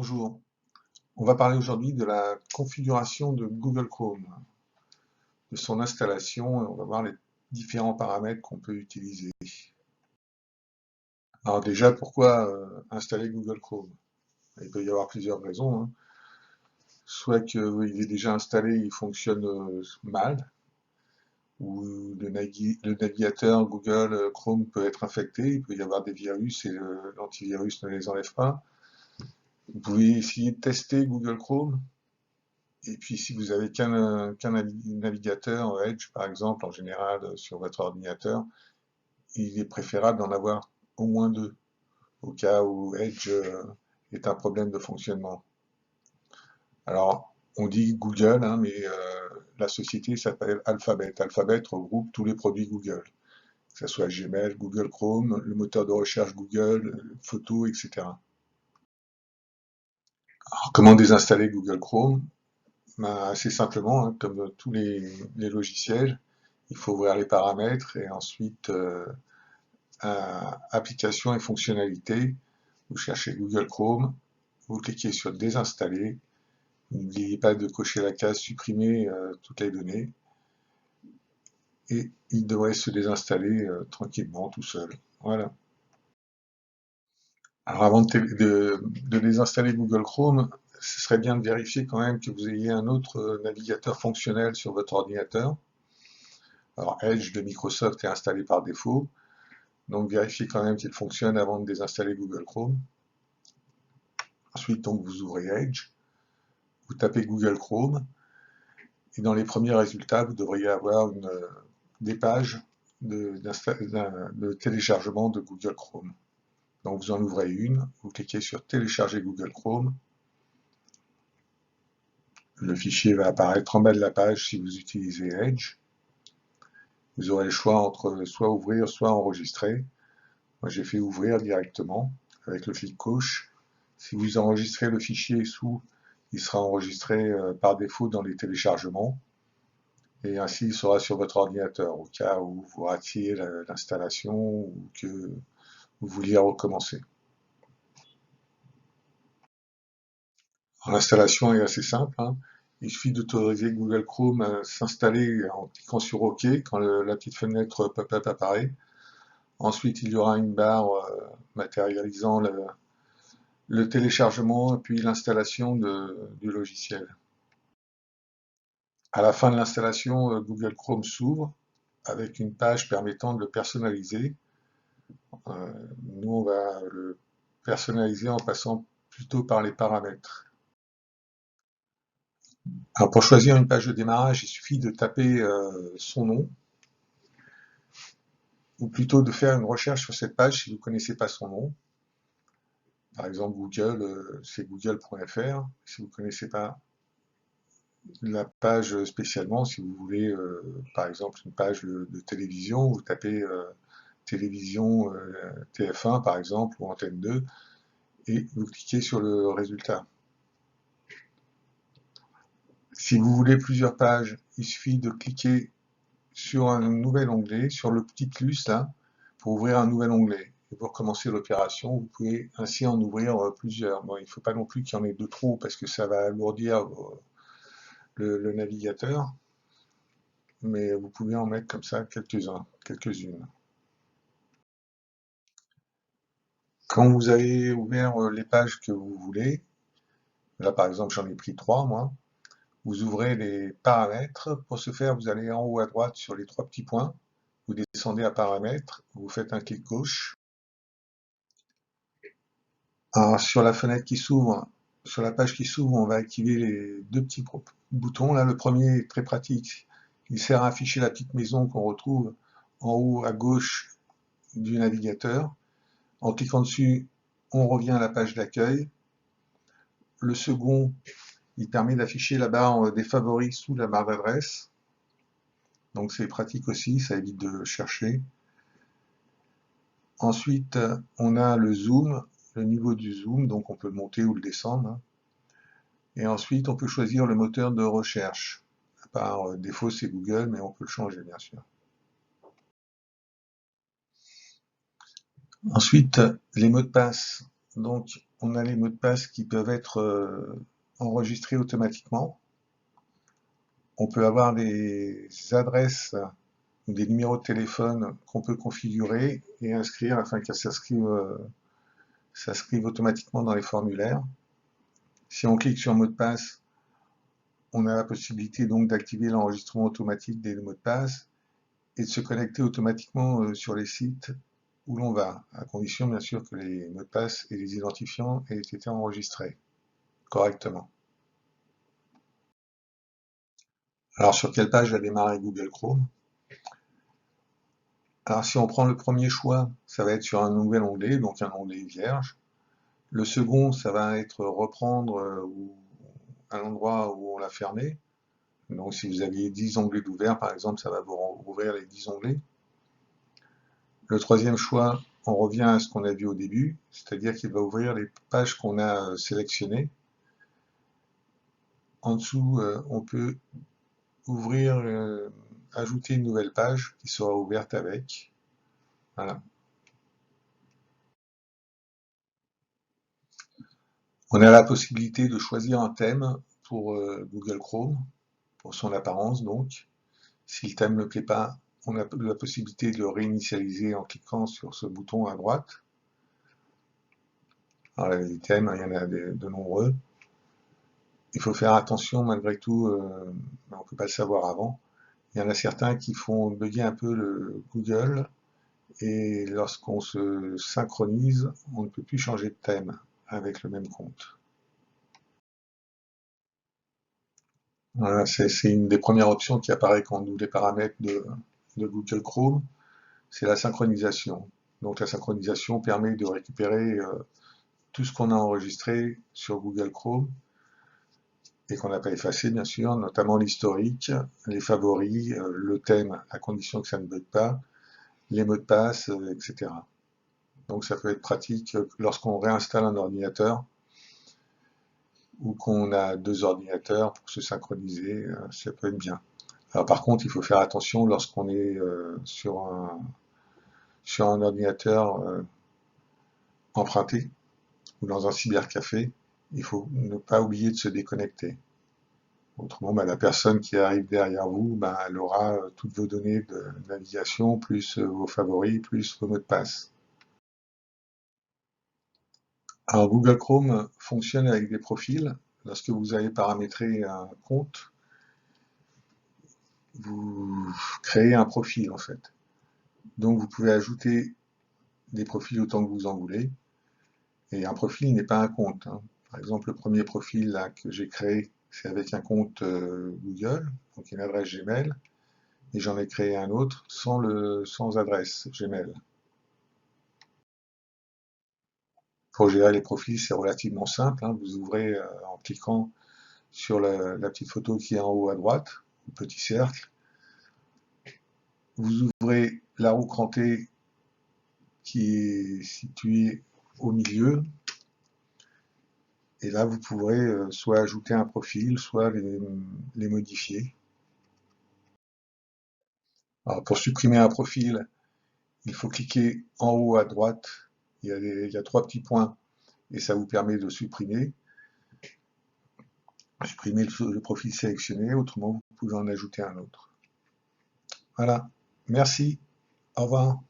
Bonjour, on va parler aujourd'hui de la configuration de Google Chrome, de son installation, et on va voir les différents paramètres qu'on peut utiliser. Alors déjà, pourquoi installer Google Chrome? Il peut y avoir plusieurs raisons, hein. Soit qu'il est déjà installé, il fonctionne mal, ou le navigateur Google Chrome peut être infecté, il peut y avoir des virus et l'antivirus ne les enlève pas. Vous pouvez essayer de tester Google Chrome. Et puis si vous avez qu'un navigateur Edge, par exemple, en général sur votre ordinateur, il est préférable d'en avoir au moins deux, au cas où Edge est un problème de fonctionnement. Alors, on dit Google, hein, mais la société s'appelle Alphabet. Alphabet regroupe tous les produits Google, que ce soit Gmail, Google Chrome, le moteur de recherche Google, photos, etc. Alors, comment désinstaller Google Chrome? Ben, assez simplement, hein, comme tous les logiciels, il faut ouvrir les paramètres et ensuite applications et fonctionnalités. Vous cherchez Google Chrome, vous cliquez sur désinstaller. N'oubliez pas de cocher la case supprimer toutes les données et il devrait se désinstaller tranquillement tout seul. Voilà. Alors avant de désinstaller Google Chrome, ce serait bien de vérifier quand même que vous ayez un autre navigateur fonctionnel sur votre ordinateur. Alors Edge de Microsoft est installé par défaut, donc vérifiez quand même qu'il fonctionne avant de désinstaller Google Chrome. Ensuite, donc, vous ouvrez Edge, vous tapez Google Chrome, et dans les premiers résultats, vous devriez avoir des pages de téléchargement de Google Chrome. Donc vous en ouvrez une, vous cliquez sur télécharger Google Chrome, le fichier va apparaître en bas de la page si vous utilisez Edge. Vous aurez le choix entre soit ouvrir, soit enregistrer. Moi j'ai fait ouvrir directement avec le fil gauche. Si vous enregistrez le fichier sous, il sera enregistré par défaut dans les téléchargements. Et ainsi il sera sur votre ordinateur au cas où vous ratiez l'installation ou que vous vouliez recommencer. L'installation est assez simple, hein. Il suffit d'autoriser Google Chrome à s'installer en cliquant sur OK quand la petite fenêtre pop-up apparaît. Ensuite, il y aura une barre matérialisant le téléchargement et puis l'installation du logiciel. À la fin de l'installation, Google Chrome s'ouvre avec une page permettant de le personnaliser. Nous, on va le personnaliser en passant plutôt par les paramètres. Alors pour choisir une page de démarrage, il suffit de taper son nom, ou plutôt de faire une recherche sur cette page si vous ne connaissez pas son nom. Par exemple, Google, c'est google.fr. Si vous ne connaissez pas la page spécialement, si vous voulez, par exemple, une page de télévision, vous tapez télévision TF1 par exemple, ou Antenne 2, et vous cliquez sur le résultat. Si vous voulez plusieurs pages, il suffit de cliquer sur un nouvel onglet, sur le petit plus là, pour ouvrir un nouvel onglet. Et pour commencer l'opération, vous pouvez ainsi en ouvrir plusieurs. Bon, il ne faut pas non plus qu'il y en ait de trop parce que ça va alourdir le navigateur, mais vous pouvez en mettre comme ça quelques-unes. Quand vous avez ouvert les pages que vous voulez, là par exemple j'en ai pris 3 moi, vous ouvrez les paramètres. Pour ce faire, vous allez en haut à droite sur les 3 petits points, vous descendez à paramètres, vous faites un clic gauche. Alors, sur la fenêtre qui s'ouvre, sur la page qui s'ouvre, on va activer les 2 petits boutons. Là, le premier est très pratique. Il sert à afficher la petite maison qu'on retrouve en haut à gauche du navigateur. En cliquant dessus, on revient à la page d'accueil. Le second, il permet d'afficher la barre des favoris sous la barre d'adresse. Donc c'est pratique aussi, ça évite de chercher. Ensuite, on a le zoom, le niveau du zoom, donc on peut le monter ou le descendre. Et ensuite, on peut choisir le moteur de recherche. Par défaut, c'est Google, mais on peut le changer, bien sûr. Ensuite, les mots de passe. Donc, on a les mots de passe qui peuvent être enregistrés automatiquement. On peut avoir des adresses ou des numéros de téléphone qu'on peut configurer et inscrire afin qu'elles s'inscrivent automatiquement dans les formulaires. Si on clique sur mot de passe, on a la possibilité donc d'activer l'enregistrement automatique des mots de passe et de se connecter automatiquement sur les sites où l'on va, à condition bien sûr que les mots de passe et les identifiants aient été enregistrés correctement. Alors sur quelle page va démarrer Google Chrome? Alors si on prend le premier choix, ça va être sur un nouvel onglet, donc un onglet vierge. Le second, ça va être reprendre un endroit où on l'a fermé. Donc si vous aviez 10 onglets d'ouvert, par exemple, ça va vous rouvrir les 10 onglets. Le troisième choix, on revient à ce qu'on a vu au début, c'est-à-dire qu'il va ouvrir les pages qu'on a sélectionnées. En dessous, on peut ouvrir, ajouter une nouvelle page qui sera ouverte avec. Voilà. On a la possibilité de choisir un thème pour Google Chrome, pour son apparence donc. Si le thème ne plaît pas, on a la possibilité de le réinitialiser en cliquant sur ce bouton à droite. Alors les thèmes, il y en a de nombreux. Il faut faire attention malgré tout, on ne peut pas le savoir avant. Il y en a certains qui font bugger un peu le Google et lorsqu'on se synchronise, on ne peut plus changer de thème avec le même compte. Voilà, c'est une des premières options qui apparaît quand on ouvre les paramètres de Google Chrome, c'est la synchronisation. Donc la synchronisation permet de récupérer tout ce qu'on a enregistré sur Google Chrome et qu'on n'a pas effacé bien sûr, notamment l'historique, les favoris, le thème à condition que ça ne bug pas, les mots de passe, etc. Donc ça peut être pratique lorsqu'on réinstalle un ordinateur ou qu'on a deux ordinateurs pour se synchroniser, ça peut être bien. Alors par contre, il faut faire attention lorsqu'on est sur un ordinateur emprunté ou dans un cybercafé, il faut ne pas oublier de se déconnecter. Autrement, la personne qui arrive derrière vous, elle aura toutes vos données de navigation, plus vos favoris, plus vos mots de passe. Alors Google Chrome fonctionne avec des profils. Lorsque vous avez paramétré un compte, vous créez un profil en fait. Donc vous pouvez ajouter des profils autant que vous en voulez. Et un profil n'est pas un compte. Par exemple, le premier profil là, que j'ai créé, c'est avec un compte Google, donc une adresse Gmail, et j'en ai créé un autre sans adresse Gmail. Pour gérer les profils, c'est relativement simple. Vous ouvrez en cliquant sur la petite photo qui est en haut à droite, le petit cercle. Vous ouvrez la roue crantée qui est située au milieu. Et là, vous pourrez soit ajouter un profil, soit les modifier. Alors, pour supprimer un profil, il faut cliquer en haut à droite. Il y a trois petits points et ça vous permet de supprimer. Supprimer le profil sélectionné, autrement vous pouvez en ajouter un autre. Voilà. Merci. Au revoir.